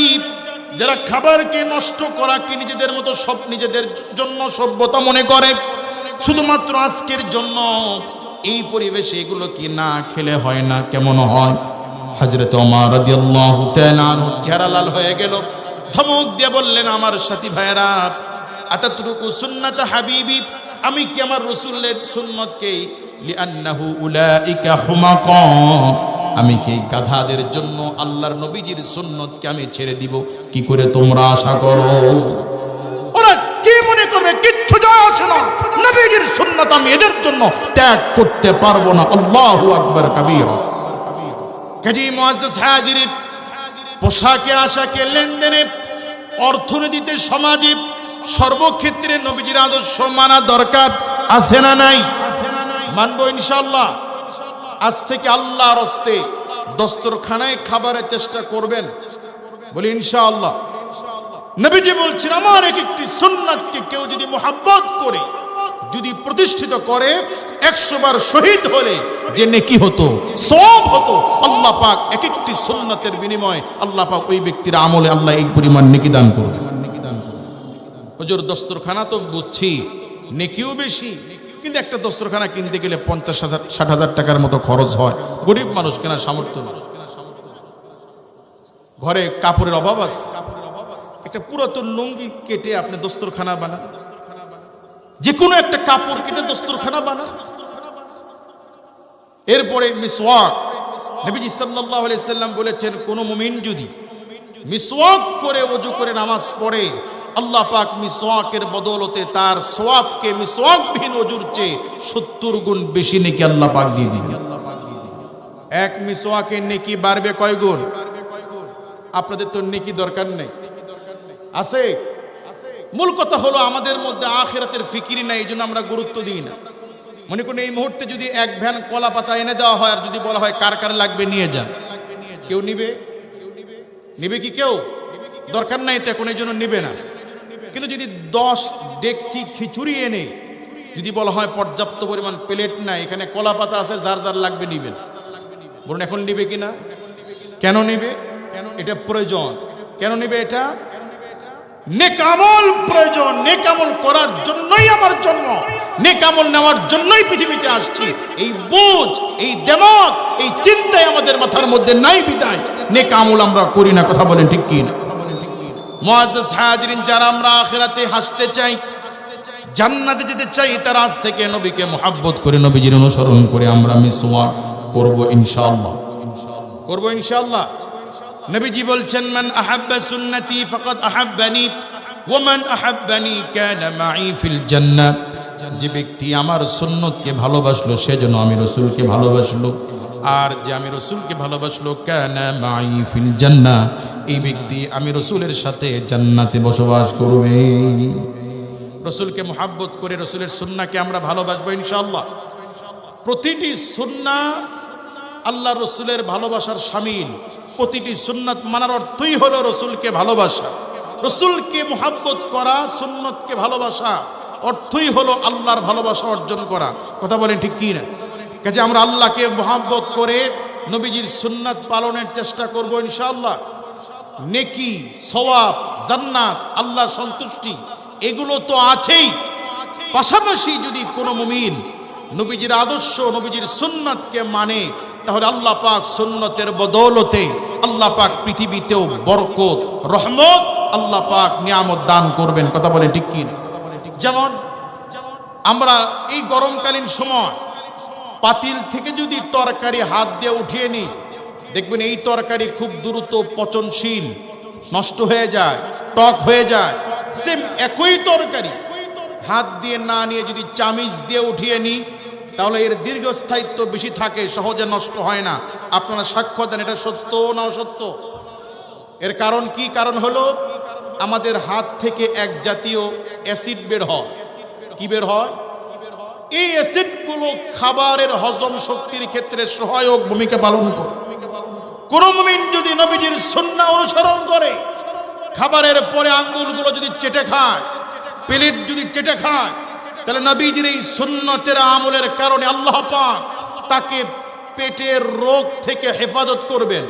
যারা খাবারকে নষ্ট করাকে নিজেদের মতো সব নিজেদের জন্য সভ্যতা মনে করে। শুধুমাত্র আজকের জন্য এই পরিবেশে এগুলো কি না খেলে হয় না? কেমন হয়? হযরত ওমর রাদিয়াল্লাহু তাআলা আনহু চেহারা লাল হয়ে গেল। ধমক দিয়ে বললেন, আমার সাথী ভাইরা, আতাতরুকু সুন্নাত হাবিবি, আমি কি আমার রাসূলের সুন্নতকে, লিআন্নাহু উলাইকা হুমাকা, আমি কি গাধাদের জন্য আল্লাহর নবীজির সুন্নতকে আমি ছেড়ে দিব? কি করে তোমরা আশা করো? ওরা কি মনে করবে? কিচ্ছু যায় আসে না। নবীজির সুন্নাত আমি এদের জন্য ত্যাগ করতে পারবো না। আল্লাহু আকবার কাবীরা। কাজী মুআজ্জাজ হাজিরি, পোশাকে আশাকে লেনদেনে, অর্থনীতিতে, সমাজে, সর্বক্ষেত্রে নবীজির আদর্শ মানা দরকার আছে না নাই? মানবো ইনশাআল্লাহ। আজ থেকে আল্লাহর হস্তে দস্তরখানায় খাবারের চেষ্টা করবেন, বলি ইনশাআল্লাহ। নবীজি বলছেন, আমার এক একটি সুন্নাতকে কেউ যদি মুহাব্বত করে, যদি প্রতিষ্ঠিত করে, 100 বার শহীদ হলে যে নেকি হতো, সওয়াব হতো, আল্লাহ পাক এক একটি সুন্নাতের বিনিময়ে আল্লাহ পাক ওই ব্যক্তির আমলে আল্লাহ এই পরিমাণ নেকি দান করবেন। হুজুর দস্তরখানা তো বুঝছি নেকিও বেশি, কিন্তু একটা দস্তরখানা কিনতে গেলে 50,000-60,000 টাকার মতো খরচ হয়। গরিব মানুষ কেনার সামর্থ্য নেই, ঘরে কাপড়ের অভাব আছে, একটা পুরাতন লুঙ্গি কেটে আপনি দস্তরখানা বানান, যে কোনো একটা কাপড় কেটে দস্তরখানা বানান। এরপরে মিসওয়াক, নবীজি সাল্লাল্লাহু আলাইহি সাল্লাম বলেছেন, কোন মুমিন যদি মিসওয়াক করে ওযু করে নামাজ পড়ে, আল্লাহ পাক মিসওয়াকের বদৌলতে তার সওয়াবকে মিসওয়াকবিহীন ওযুর চেয়ে 70 গুণ বেশি নেকি আল্লাহ পাক দিয়ে দিবেন। এক মিসওয়াকের নেকি বাড়বে কয় গুণ? আপনাদের তো নেকি দরকার নেই, আছে? মূল কথা হলো আমাদের মধ্যে আখিরাতের ফিকিরি নাই, এই জন্য আমরা গুরুত্ব দিই না। মনে করুন এই মুহূর্তে যদি এক ভ্যান কলা পাতা এনে দেওয়া হয়, আর যদি বলা হয় কার কার লাগবে নিয়ে যান, কেউ নিবে? নিবে কি কেউ? দরকার নাই তো এখন, এই জন্য নিবে না। কিন্তু যদি 10 ডেকচি খিচুড়ি এনে যদি বলা হয় পর্যাপ্ত পরিমাণ প্লেট নাই, এখানে কলা পাতা আছে, যার যার লাগবে নিবেন, বলুন এখন নিবে কিনা? কেন নিবে? এটা প্রয়োজন। কেন নিবে? এটা নেক আমল প্রয়োজন, নেক আমল করার জন্যই আমার জন্ম, নেক আমল নেওয়ার জন্যই পৃথিবীতে আসছি। এই বুঝ, এই দিমাগ, এই চিন্তাই আমাদের মাথার মধ্যে নাই, বিদায় নেক আমল আমরা করি না। কথা বলেন ঠিক কি না? মুআজ্জাজ হাজিরিন, যারা আমরা আখিরাতে হাসতে চাই, জান্নাতে যেতে চাই, তারা আজ থেকে নবীকে মুহাব্বত করে, নবীজির অনুসরণ করে আমরা মিসওয়াক করব ইনশাআল্লাহ। করব ইনশাআল্লাহ। নবীজি বলছেন, মান আহাব্বা সুন্নতি ফাকাদ আহাব্বানি ওয়া মান আহাব্বানি কানা মাই ফিল জান্নাহ। যে ব্যক্তি আমার সুন্নতকে ভালোবাসলো, সেজন্য আমি রাসূলকে ভালোবাসলো, আর যে আমি রাসূলকে ভালোবাসলো, কানা মাই ফিল জান্নাহ, এই ব্যক্তি আমি রাসূলের সাথে জান্নাতে বসবাস করবে। রাসূলকে মুহাব্বত করে রাসূলের সুন্নাহকে আমরা ভালোবাসবো ইনশাআল্লাহ। প্রতিটি সুন্নাহ আল্লাহ রাসূলের ভালোবাসার শামিল। প্রতিটি সুন্নাত মানার অর্থই হলো রাসূলকে ভালোবাসা। রাসূলকে মুহাব্বত করা, সুন্নতকে ভালোবাসা, অর্থই হলো আল্লাহর ভালোবাসা অর্জন করা। কথা বলেন ঠিক কি না? কাজে আমরা আল্লাহকে মুহাব্বত করে নবীজির সুন্নাত পালনের চেষ্টা করব ইনশাআল্লাহ। নেকি, সওয়াব, জান্নাত, আল্লাহর সন্তুষ্টি, এগুলো তো আছেই। পাশাপাশি যদি কোনো মুমিন নবীজির আদর্শ, নবীজির সুন্নাতকে মানে, তাহলে আল্লাহ পাক সুন্নতের বদৌলতে আল্লাহ পাক পৃথিবীতেও বরকত, রহমত, আল্লাহ পাক নিয়ামত দান করবেন। কথা বলেন ঠিক কি না? যেমন আমরা এই গরমকালীন সময় পাতিল থেকে যদি তরকারি হাত দিয়ে উঠিয়ে নিই, দেখবেন এই তরকারি খুব দ্রুত পচনশীল, নষ্ট হয়ে যায়, টক হয়ে যায়। সেম একই তরকারি হাত দিয়ে না নিয়ে যদি চামিচ দিয়ে উঠিয়ে নিই, তাহলে এর দীর্ঘস্থায়িত্ব বেশি থাকে, সহজে নষ্ট হয় না। আপনারা সাক্ষ্য দেন, এটা সত্য না অসত্য? এর কারণ কি? কারণ হলো আমাদের হাত থেকে এক জাতীয় অ্যাসিড বের হয়। কি বের হয়? এই অ্যাসিডগুলো খাবারের হজম শক্তির ক্ষেত্রে সহায়ক ভূমিকা পালন করে। কোন মুমিন যদি নবীজির সুন্নাহ অনুসরণ করে, খাবারের পরে আঙ্গুলগুলো যদি চেটে খায়, প্লেট যদি চেটে খায়, তাহলে নবীজির এই সুন্নতের আমলের কারণে আল্লাহ পাক তাকে পেটের রোগ থেকে হেফাজত করবেন,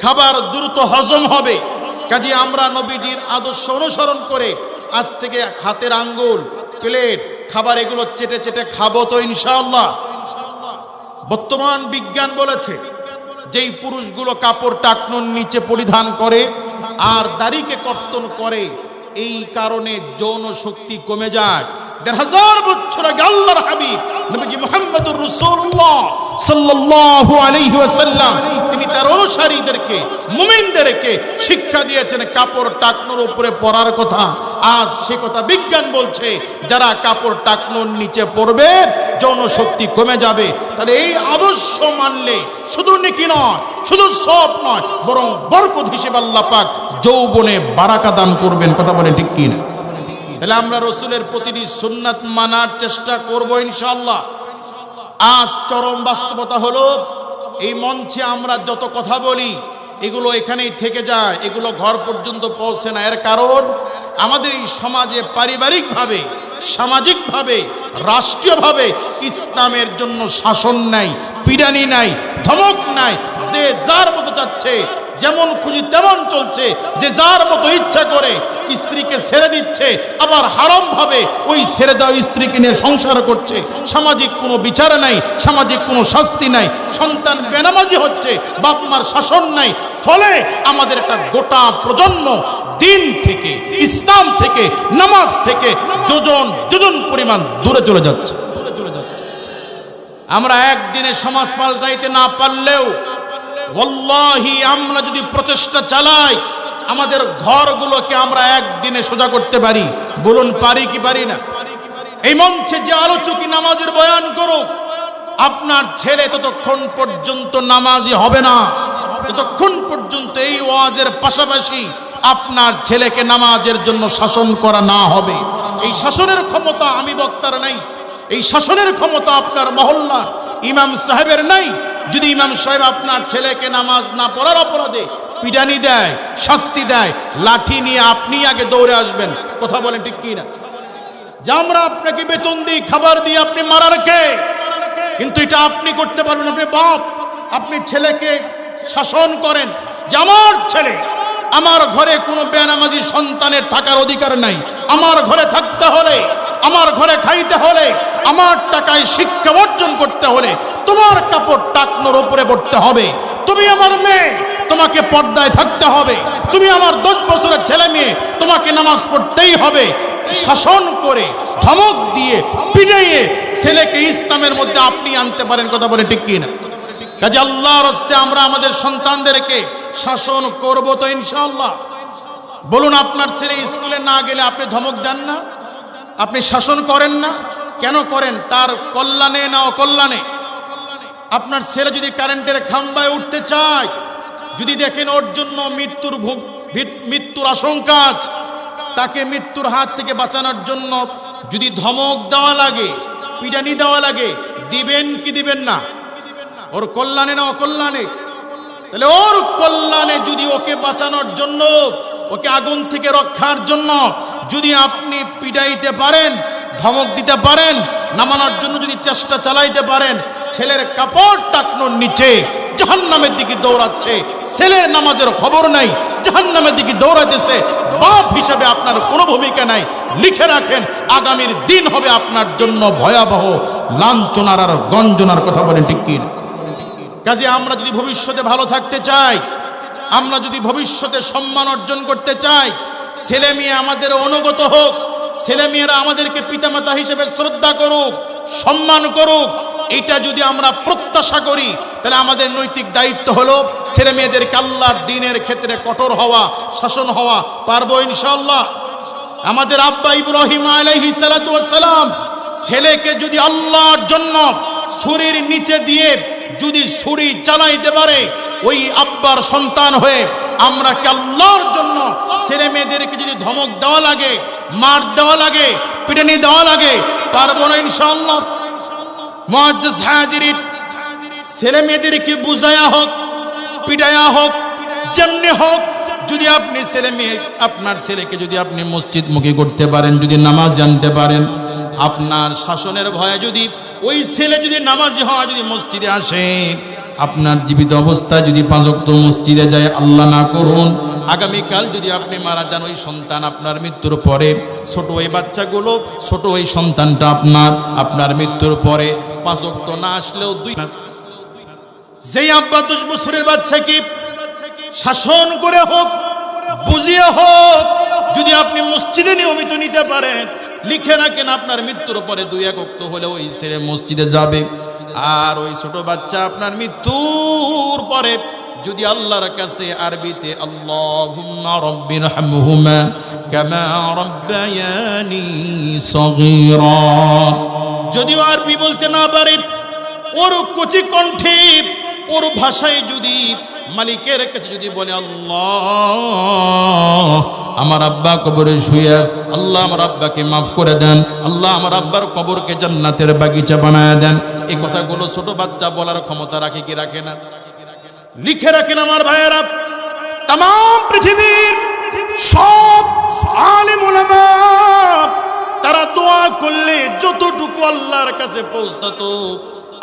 খাবার দ্রুত হজম হবে। কাজে আমরা নবীজির আদর্শ অনুসরণ করে আজ থেকে হাতের আঙ্গুল, প্লেট, খাবার এগুলো চেটে চেটে খাবো তো ইনশাআল্লাহ। বর্তমান বিজ্ঞান বলেছে, যেই পুরুষগুলো কাপড় টাকনুর নিচে পরিধান করে আর দাড়িকে কর্তন করে, এই কারণে যৌন শক্তি কমে যায়। ১৫০০ বছর আগে আল্লাহর হাবিব নবী মুহাম্মদুর রাসূলুল্লাহ সাল্লাল্লাহু আলাইহি ওয়াসাল্লাম তিনি তার অনুসারীদেরকে, মুমিনদেরকে শিক্ষা দিয়েছেন কাপড় টাকনুর উপরে পরার কথা। আজ সে কথা বিজ্ঞান বলছে, যারা কাপড় টাকনুর নিচে পরবে যৌন শক্তি কমে যাবে। তাহলে এই আদর্শ মানলে শুধু নেকি নয়, শুধু সওয়াব নয়, বরং বরকত হিসেবে আল্লাহ পাক যৌবনে বারাকা দান করবেন। কথা বলেন ঠিক কি না? তাহলে আমরা রসুলের প্রতিটি সুন্নাত মানার চেষ্টা করব ইনশাআল্লাহ। আজ চরম বাস্তবতা হলো এই মঞ্চে আমরা যত কথা বলি এগুলো এখানেই থেকে যায়, এগুলো ঘর পর্যন্ত পৌঁছে না। এর কারণ আমাদের এই সমাজে পারিবারিকভাবে, সামাজিকভাবে, রাষ্ট্রীয়ভাবে ইসলামের জন্য শাসন নাই, পিডানি নাই, ধমক নাই। যে যার মতো চাচ্ছে, যেমন খুশি তেমন চলছে, যে যার মতো ইচ্ছা করে স্ত্রীকে ছেড়ে দিচ্ছে, আবার হারাম ভাবে ওই ছেড়ে দেওয়া স্ত্রীকে নিয়ে সংসার করছে। সামাজিক কোনো বিচার নাই, সামাজিক কোনো শাস্তি নাই, সন্তান বেনামাজি হচ্ছে, বাপ মার শাসন নাই। ফলে আমাদের একটা গোটা প্রজন্ম দিন থেকে, ইসলাম থেকে, নামাজ থেকে যোজন যোজন পরিমাণ দূরে চলে যাচ্ছে। আমরা একদিনে সমাজ পাল্টাইতে না পারলেও ওয়াল্লাহি আমরা যদি প্রচেষ্টা চালাই আমাদের ঘরগুলোকে আমরা একদিনে সোজা করতে পারি। বলুন পারি কি পারি না? এই মঞ্চে যে আলোচকই নামাজের বয়ান করুক, আপনার ছেলে ততক্ষণ পর্যন্ত নামাজি হবে না যতক্ষণ পর্যন্ত এই ওয়াজের পাশাপাশি আপনার ছেলেকে নামাজের জন্য শাসন করা না হবে। এই শাসনের ক্ষমতা আমি বক্তার নাই, এই শাসনের ক্ষমতা আপনার মহল্লার ইমাম সাহেবের নাই। যদি ইমাম সাহেব আপনার ছেলেকে নামাজ না পড়ার অপরাধে পিটানি দেয়, শাস্তি দেয়, লাঠি নিয়ে আপনি আগে দৌড়ে আসবেন। কথা বলেন ঠিক কি না? যে আমরা আপনাকে বেতন দিই, খাবার দিই, আপনি মারার কে? কিন্তু এটা আপনি করতে পারবেন। আপনি বাপ, আপনি ছেলেকে শাসন করেন যে আমার ছেলে, আমার ঘরে কোনো বেনামাজি সন্তানের থাকার অধিকার নাই। আমার ঘরে থাকতে হলে, আমার ঘরে খাইতে হলে, আমার টাকায় শিক্ষা অর্জন করতে হলে তোমার কাপড় টাকনোর উপরে পড়তে হবে। তুমি আমার মেয়ে, তোমাকে পর্দায় থাকতে হবে। তুমি আমার 10 বছরের ছেলে মেয়ে, তোমাকে নামাজ পড়তেই হবে। শাসন করে, ধমক দিয়ে, পিটাইয়ে ছেলেকে ইসলামের মধ্যে আপনি আনতে পারেন। কথা বলেন ঠিক কি না? কাজে আল্লাহর রাস্তায় আমরা আমাদের সন্তানদেরকে শাসন করব তো ইনশাআল্লাহ। বলুন, আপনার ছেলে স্কুলে না গেলে আপনি ধমক দেন না? আপনি শাসন করেন না? কেন করেন? তার কল্যাণে না অকল্যাণে? আপনার ছেলে যদি কারেন্টের খাম্বায় উঠতে চায়, যদি দেখেন ওর জন্য মৃত্যুর আশঙ্কা আছে, তাকে মৃত্যুর হাত থেকে বাঁচানোর জন্য যদি ধমক দেওয়া লাগে, পিটানি দেওয়া লাগে, দিবেন কি দিবেন না? ওর কল্যাণে না অকল্যাণে? তাহলে ওর কল্যাণে যদি ওকে বাঁচানোর জন্য, ওকে আগুন থেকে রক্ষার জন্য যদি আপনি পিটাইতে পারেন, ধমক দিতে পারেন, নামানোর জন্য যদি চেষ্টা চালাইতে পারেন, ছেলের কাপড় টাকনোর নিচে জাহান্নামের দিকে দৌড়াচ্ছে, ছেলের নামাজের খবর নাই, জাহান্নামের দিকে দৌড়াতেছে, বাপ হিসাবে আপনার কোনো ভূমিকা নাই। লিখে রাখেন, আগামীর দিন হবে আপনার জন্য ভয়াবহ লাঞ্ছনার আর গঞ্জনার। কথা বলেন ঠিক কি? কাজে আমরা যদি ভবিষ্যতে ভালো থাকতে চাই, আমরা যদি ভবিষ্যতে সম্মান অর্জন করতে চাই, ছেলে মেয়ে আমাদের অনুগত হোক, ছেলে মেয়েরা আমাদেরকে পিতামাতা হিসেবে শ্রদ্ধা করুক, সম্মান করুক, এটা যদি আমরা প্রত্যাশা করি, তাহলে আমাদের নৈতিক দায়িত্ব হলো ছেলে মেয়েদেরকে আল্লাহর দ্বীনের ক্ষেত্রে কঠোর হওয়া, শাসন হওয়া। পারবো ইনশাআল্লাহ? আমাদের আব্বা ইব্রাহিম আলাইহিস সালাতু ওয়াস সালাম ছেলেকে যদি আল্লাহর জন্য ছুরির নিচে দিয়ে যদি ছুরি চালাইতে পারে, ওই আব্বার সন্তান হয়ে আমরা কি আল্লাহর জন্য ছেলে মেয়েদেরকে যদি ধমক দেওয়া লাগে, মার দেওয়া লাগে, পিটানি দেওয়া লাগে, পারবো না ইনশাআল্লাহ? মুআজ্জাজ হাজিরিন, ছেলে মেয়েদেরকে বুঝায়া হোক, পিটায়া হোক, যেমনি হোক, যদি আপনি ছেলে মেয়ে, আপনার ছেলেকে যদি আপনি মসজিদ মুখী করতে পারেন, যদি নামাজ জানতে পারেন, আপনার শাসনের ভয়ে যদি ওই ছেলে যদি নামাজি হয়, যদি মসজিদে আসে, আপনার জীবিত অবস্থায় যদি 5 ওয়াক্ত মসজিদে যায়, আল্লাহ না করুন আগামীকাল যদি আপনি মারা যান, ওই সন্তান আপনার মৃত্যুর পরে, ছোট ওই বাচ্চাগুলো, ছোট ওই সন্তানটা আপনার মৃত্যুর পরে 5 ওয়াক্ত না আসলেও যেই আব্বা 10 বছরের বাচ্চাকে শাসন করে হোক, বুঝিয়ে হোক, যদি আপনি মসজিদে নিয়মিত নিতে পারেন, লিখে রাখেন আপনার মৃত্যুর পরে 2-1 ওয়াক্ত হলে ওই ছেলে মসজিদে যাবে। আর ওই ছোট বাচ্চা আপনার মৃত্যুর পরে যদি আল্লাহর কাছে আরবিতে আল্লাহুম্মা রাব্বিরহামহুমা কামা রাব্বায়ানি সগীরা, যদিও আরবি বলতে না পারে, ওর কচি কণ্ঠে ওর ভাষায় যদি মালিকের কাছে যদি বলে, আল্লাহ আমার আব্বা কবরে শুয়ে আছে, আল্লাহ আমার আব্বাকে মাফ করে দেন, আল্লাহ আমার আব্বার কবরকে জান্নাতের বাগিচা বানায় দেন, এই কথাগুলো ছোট বাচ্চা বলার ক্ষমতা রাখে কি রাখে না? লিখে রাখেন আমার ভাইয়েরা। তাম পৃথিবীর সব আলেম উলামা তারা দোয়া করলে যতটুকু আল্লাহর কাছে পৌঁছাতো,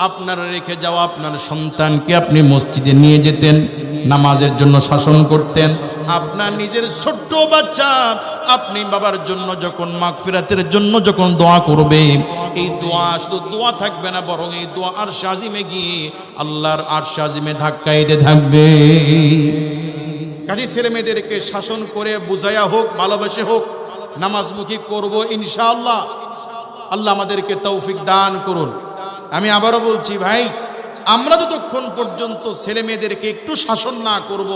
আপনার রেখে যাওয়া আপনার সন্তানকে আপনি মসজিদে নিয়ে যেতেন, নামাজের জন্য শাসন করতেন। আপনার নিজের ছোট্ট বাচ্চা আপনি বাবার জন্য যখন মাগফিরাতের জন্য যখন দোয়া করবে, এই দোয়া শুধু দোয়া থাকবে না, বরং এই দোয়া আরশ আজিমে গিয়ে আল্লাহর আরশ আজিমে ধাক্কা দিতে থাকবে। কাজে ছেলে মেয়েদেরকে শাসন করে বুঝাইয়া হোক, ভালোবেসে হোক, নামাজমুখী করব ইনশাআল্লাহ। আল্লাহ আমাদেরকে তৌফিক দান করুন। আমি আবারও বলছি ভাই, আমরা যতক্ষণ পর্যন্ত ছেলে মেয়েদেরকে একটু শাসন না করব,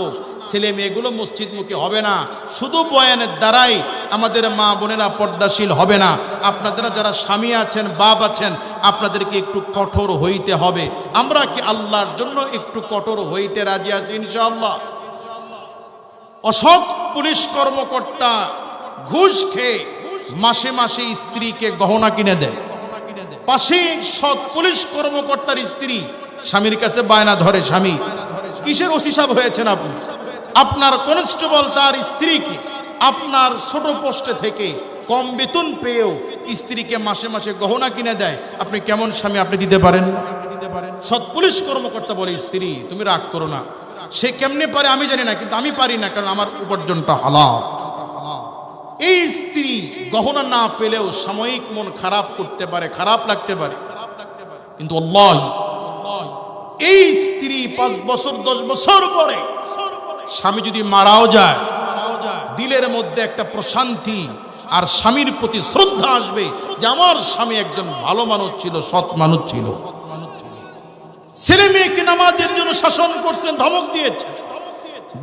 ছেলে মেয়েগুলো মসজিদমুখী হবে না। শুধু বয়ানের দ্বারাই আমাদের মা বোনেরা পর্দাশীল হবে না। আপনারা যারা স্বামী আছেন, বাপ আছেন, আপনাদেরকে একটু কঠোর হইতে হবে। আমরা কি আল্লাহর জন্য একটু কঠোর হইতে রাজি আছি ইনশাআল্লাহ? অসৎ পুলিশ কর্মকর্তা ঘুষ খেয়ে মাসে মাসে স্ত্রীকে গহনা কিনে দেয়, পাশে সৎ পুলিশ কর্মকর্তার স্ত্রী স্বামীর কাছে বায়না ধরে, স্বামী কিসের ওসি সাহেব হয়েছেন আপনি? আপনার কনস্টেবল তার স্ত্রীকে আপনার ছোট পোস্টে থেকে কম বেতন পেয়েও স্ত্রীকে মাসে মাসে গহনা কিনে দেয়। আপনি কেমন স্বামী আপনি দিতে পারেন? সৎ পুলিশ কর্মকর্তা বলে, স্ত্রী তুমি রাগ করো না। সে কেমনে পারে আমি জানি না, কিন্তু আমি পারি না, কারণ আমার উপার্জনটা হালাল। এই স্ত্রী গহনা না পেলেও সাময়িক মন খারাপ করতে পারে, খারাপ লাগতে পারে, কিন্তু আল্লাহ এই স্ত্রী 5 বছর 10 বছর পরে স্বামী যদি মারাও যায়, দিলের মধ্যে একটা প্রশান্তি আর স্বামীর প্রতি শ্রদ্ধা আসবে যে আমার স্বামী একজন ভালো মানুষ ছিল, সৎ মানুষ ছিল। ছেলে মেয়েকে নামাজের জন্য শাসন করছেন, ধমক দিয়েছেন,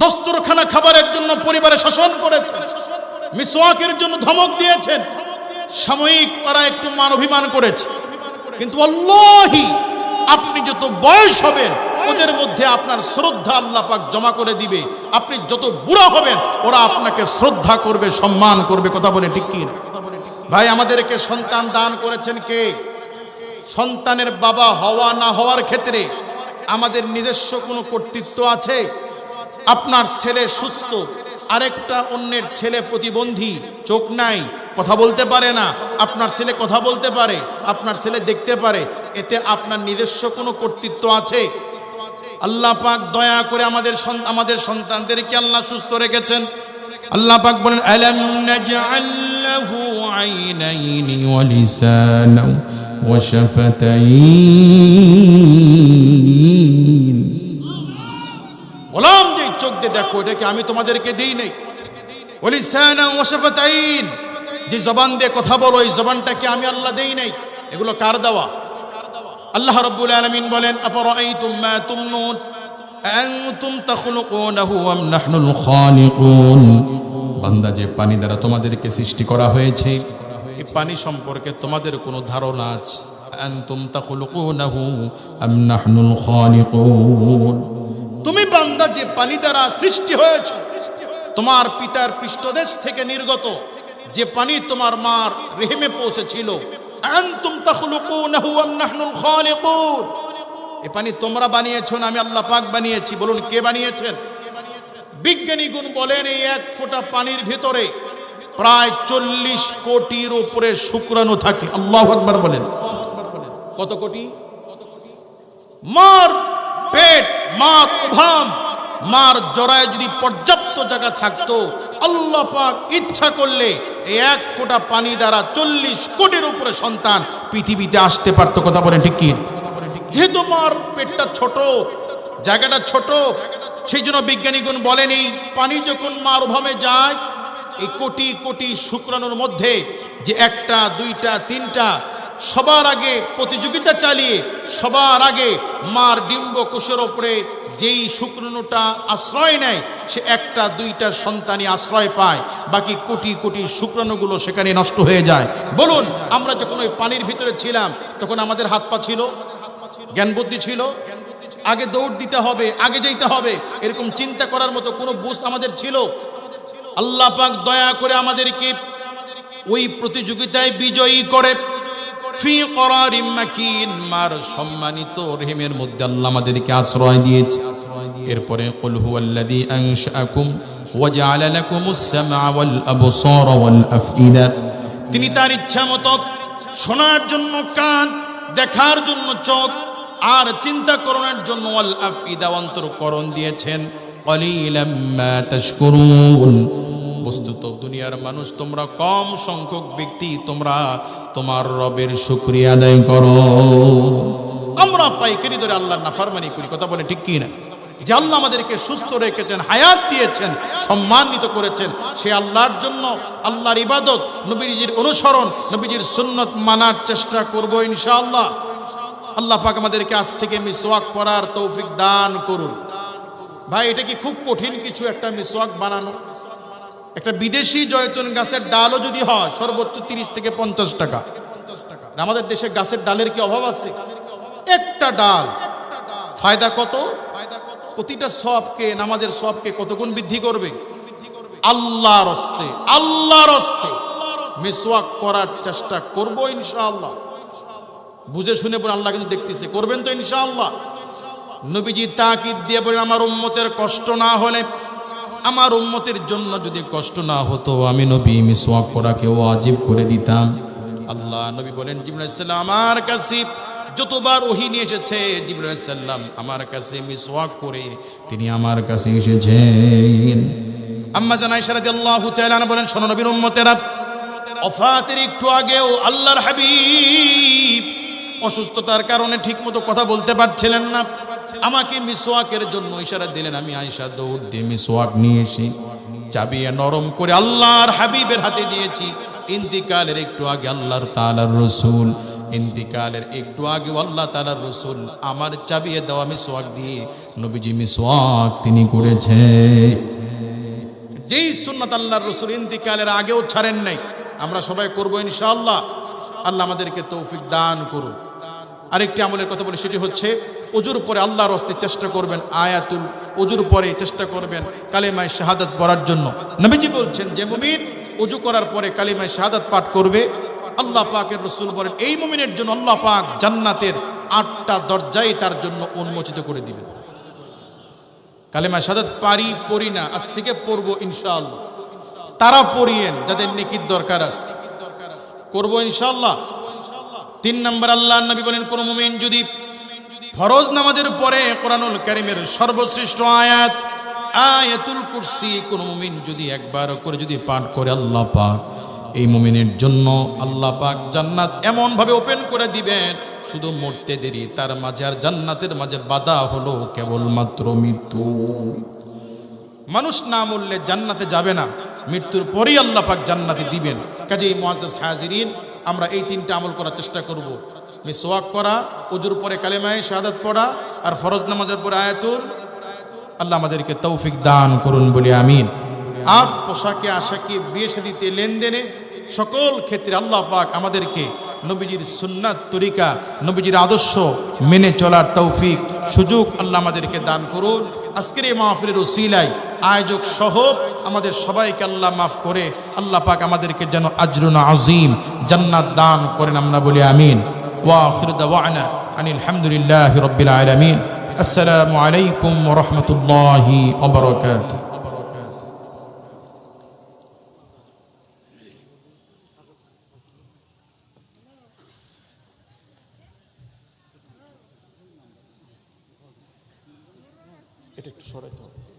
দস্তরখানা খাবারের জন্য পরিবারে শাসন করেছেন, মিসওয়াকের জন্য ধমক দিয়েছেন, সাময়িক তারা একটু মান অভিমান করেছে, কিন্তু আল্লাহি আপনি যত বয়স হবেন ওদের মধ্যে আপনার শ্রদ্ধা আল্লাহ পাক জমা করে দিবে। আপনি যত বুড়া হবেন ওরা আপনাকে শ্রদ্ধা করবে, সম্মান করবে। কথা বলে ঠিক কি না ভাই? আমাদেরকে সন্তান দান করেছেন কে? সন্তানের বাবা হওয়া না হওয়ার ক্ষেত্রে আমাদের নিজস্ব কোনো কর্তৃত্ব আছে? আপনার ছেলে সুস্থ, আরেকটা অন্যের ছেলে প্রতিবন্ধী, চোখ নাই, কথা বলতে পারে না, আপনার ছেলে কথা বলতে পারে, আপনার ছেলে দেখতে পারে, এতে আপনার নিজস্ব কোনো কর্তৃত্ব আছে? আল্লাহ পাক দয়া করে আমাদের সন্তানদেরকে আল্লাহ সুস্থ রেখেছেন। আল্লাহ পাক বলেন, আলাম নাজআল লাহু আইনাইনি ওয়া লিসানান ওয়া শাফাতাইন। বললাম যে চোখ দিয়ে দেখো, এটা কি আমি তোমাদেরকে দেই নাই? ওয়া লিসানান ওয়া শাফাতাইন, যে জবান দিয়ে কথা বলো, এই জবানটা কি আমি আল্লাহ দেই নাই? এগুলো কার দেওয়া? আল্লাহ রাব্বুল আলামিন বলেন, আফরাআইতুম মা তুমনুন আনতুম তাখলুকুনাহু আম নাহনুল খালিকুন। বান্দা, যে পানি দ্বারা তোমাদেরকে সৃষ্টি করা হয়েছে, এই পানি সম্পর্কে তোমাদের কোনো ধারণা আছে? আনতুম তাখলুকুনাহু আম নাহনুল খালিকুন। তুমি বান্দা যে পানি দ্বারা সৃষ্টি হয়েছে, তোমার পিতার পৃষ্ঠদেশ থেকে নির্গত যে পানি তোমার মার রেহেমে পৌঁছেছিল, আনতুম তাখলুকুনাহু আম নাহনুল খালিকুন, এই পানি তোমরা বানিয়েছো না আমি আল্লাহ পাক বানিয়েছি? বলুন কে বানিয়েছেন? বিজ্ঞানীগণ বলেন, এই 1 ফোঁটা পানির ভিতরে প্রায় 40 কোটির উপরে শুক্রাণু থাকে। আল্লাহু আকবার বলেন। কত কোটি? মার পেট, মার উধাম, মার জরায় যদি পর্যাপ্ত জায়গা থাকতো, আল্লাহ পাক ইচ্ছা করলে এই 1 ফোঁটা পানি দ্বারা 40 কোটির উপরে সন্তান পৃথিবীতে আসতে পারতো। কথা বলেন ঠিক কি? যেহেতু মার পেটটা ছোট, জায়গাটা ছোট, সেই জন্য বিজ্ঞানীগণ বলেন, এই পানি যখন মার উধামে যায়, এই কোটি কোটি শুক্রাণুর মধ্যে যে 1টা 2টা 3টা সবার আগে প্রতিযোগিতা চালিয়ে সবার আগে মার ডিম্ব কোষের ওপরে যেই শুক্রাণুটা আশ্রয় নেয় সে একটা দুইটা সন্তানই আশ্রয় পায়, বাকি কোটি কোটি শুক্রাণুগুলো সেখানে নষ্ট হয়ে যায়। বলুন, আমরা যখন ওই পানির ভিতরে ছিলাম তখন আমাদের হাত পা ছিল, জ্ঞান বুদ্ধি ছিল, আগে দৌড় দিতে হবে, আগে যেতে হবে, এরকম চিন্তা করার মতো কোনো বুঝ আমাদের ছিল? আল্লাহ পাক দয়া করে আমাদেরকে ওই প্রতিযোগিতায় বিজয়ী করে ফি করারিম মাকিন, মার সম্মানিত রহিমের মধ্যে আল্লাহ আমাদেরকে আশ্রয় দিয়েছে। এরপরে কুল হুয়াল্লাযী আনশাআকুম ওয়া জাআলা লাকুমুস সামআ ওয়াল আবসারা ওয়াল আফইদা, তিনি তার ইচ্ছা মতো শোনার জন্য কান, দেখার জন্য চোখ, আর চিন্তা করার জন্য ওয়াল আফইদা অন্তরকরণ দিয়েছেন। ক্বালিলাম মা তাশকুরুন, বস্তুত দুনিয়ার মানুষ তোমরা কম সংখ্যক ব্যক্তি তোমরা তোমার রবের শুকরিয়া আদায় করো। আমরা পাইকারি ধরে আল্লাহর নাফরমানি করি, কথা বলেন ঠিক কি না? যে আল্লাহ আমাদেরকে সুস্থ রেখেছেন, হায়াত দিয়েছেন, সম্মানিত করেছেন, সে আল্লাহর জন্য আল্লাহর ইবাদত, নবীজির অনুসরণ, নবীজির সুন্নত মানার চেষ্টা করব ইনশাআল্লাহ। আল্লাহ পাক আমাদেরকে আজ থেকে মিসওয়াক করার তৌফিক দান করুন। ভাই, এটা কি খুব কঠিন কিছু একটা মিসওয়াক বানানো? একটা বিদেশি জয়তুন গাছের ডালও যদি হয় সর্বোচ্চ 30 থেকে 50 টাকা। আমাদের দেশে গাছের ডালের কি অভাব আছে? একটা ডাল ফায়দা কত? প্রতিটা সওয়াবকে, নামাজের সওয়াবকে কত গুণ বৃদ্ধি করবে? আল্লাহর হস্তে, আল্লাহর হস্তে মিসওয়াক করার চেষ্টা করব ইনশাআল্লাহ। বুঝে শুনে বলে, আল্লাহ কিন্তু দেখতেছে, করবেন তো ইনশাআল্লাহ। নবীজি তাকিদ দিয়ে বলেন, আমার উম্মতের কষ্ট না হলে, আমার উম্মতের জন্য যদি কষ্ট না হতো আমি নবী মিসওয়াক করাকে ওয়াজিব করে দিতাম। আল্লাহ নবী বলেন, জিবরাইল আলাইহিস সালাম আমার কাছে যতবার ওহী নিয়ে এসেছে, জিবরাইল আলাইহিস সালাম আমার কাছে মিসওয়াক করে তিনি আমার কাছে এসেছেন। আম্মা জান আয়েশা রাদিয়াল্লাহু তাআলা আনহা বলেন, শোনো নবীর উম্মতেরা, ওফাতের একটু আগেও আল্লাহর হাবিব অসুস্থতার কারণে ঠিকমতো কথা বলতে পারছিলেন না, আমাকে মিসওয়াকের জন্য ইশারা দিলেন। আমি আয়েশা দৌড় দিয়ে মিসওয়াক নিয়ে এসে চাবিয়ে নরম করে আল্লাহর হাবিবের হাতে দিয়েছি। ইন্তিকালের একটু আগে আল্লাহর তাআলার রাসূল, ইন্তিকালের একটু আগে আল্লাহ তাআলার রাসূল আমার চাবিয়ে দেওয়া মিসওয়াক দিয়ে নবীজি মিসওয়াক তিনি করেছেন। যেই সুন্নাত আল্লাহর রাসূল ইন্তিকালের আগেও ছাড়েন নাই, আমরা সবাই করব ইনশাআল্লাহ। আল্লাহ আমাদেরকে তৌফিক দান করুন। আরেকটি আমলের কথা বলি, সেটি হচ্ছে ওযুর পরে আল্লাহর হস্তে চেষ্টা করবেন, আয়াতুল ওযুর পরে চেষ্টা করবেন কালিমায়ে শাহাদাত পড়ার জন্য। নবীজি বলছেন, যে মুমিন ওযু করার পরে কালিমায়ে শাহাদাত পাঠ করবে, আল্লাহ পাকের রাসূল বলেন এই মুমিনের জন্য আল্লাহ পাক জান্নাতের 8টা দরজাই তার জন্য উন্মোচিত করে দিবেন। কালিমায়ে শাহাদাত পড়ি না, আজ থেকে পড়ব ইনশাআল্লাহ। তারা পড়িয়েন যাদের নেকির দরকার আছে, করব ইনশাআল্লাহ। 3 নম্বর, আল্লাহর নবী বলেন, কোন মুমিন যদি ফরজ নামাজের পরে কোরআনুল কারীমের সর্বশ্রেষ্ঠ আয়াত আয়াতুল কুরসি কোন মুমিন যদি একবার করে যদি পাঠ করে, আল্লাহ পাক এই মুমিনের জন্য আল্লাহ পাক জান্নাত এমন ভাবে ওপেন করে দিবেন, শুধু মরতে দেরি, তার মাঝে আর জান্নাতের মাঝে বাধা হলো কেবলমাত্র মৃত্যু। মানুষ না মরলে জান্নাতে যাবে না, মৃত্যুর পরেই আল্লাহ পাক জান্নাতে দিবেন। কাজেই মুআজ্জাজ হাজিরিন, আমরা এই 3টা আমল করার চেষ্টা করব। মিসওয়াক করা, ওযুর পরে কালিমায়ে শাহাদাত পড়া, আর ফরজ নামাজের পরে আয়াতুল। আল্লাহ আমাদেরকে তৌফিক দান করুন বলি আমিন। আর পোশাকে আশাকে, বিয়ে শাদীতে, লেনদেনে, সকল ক্ষেত্রে আল্লাহ পাক আমাদেরকে নবীজির সুন্নাত তরিকা, নবীজির আদর্শ মেনে চলার তৌফিক সুযোগ আল্লাহ আমাদেরকে দান করুন। আজকের এই মাহফিলের ওসিলায় আয়োজক সহ আমাদের সবাইকে আল্লাহ মাফ করে আল্লাহ পাক আমাদেরকে যেন আজরুন আজিম জান্নাত দান করেন, আমরা বলি আমিন। ওয়া আখিরু দাওয়ানা আনিল হামদুলিল্লাহি রাব্বিল আলামিন। আসসালামু আলাইকুম ওয়া রাহমাতুল্লাহি ওয়া বারাকাতুহু। এটা একটু সরাইতে হবে।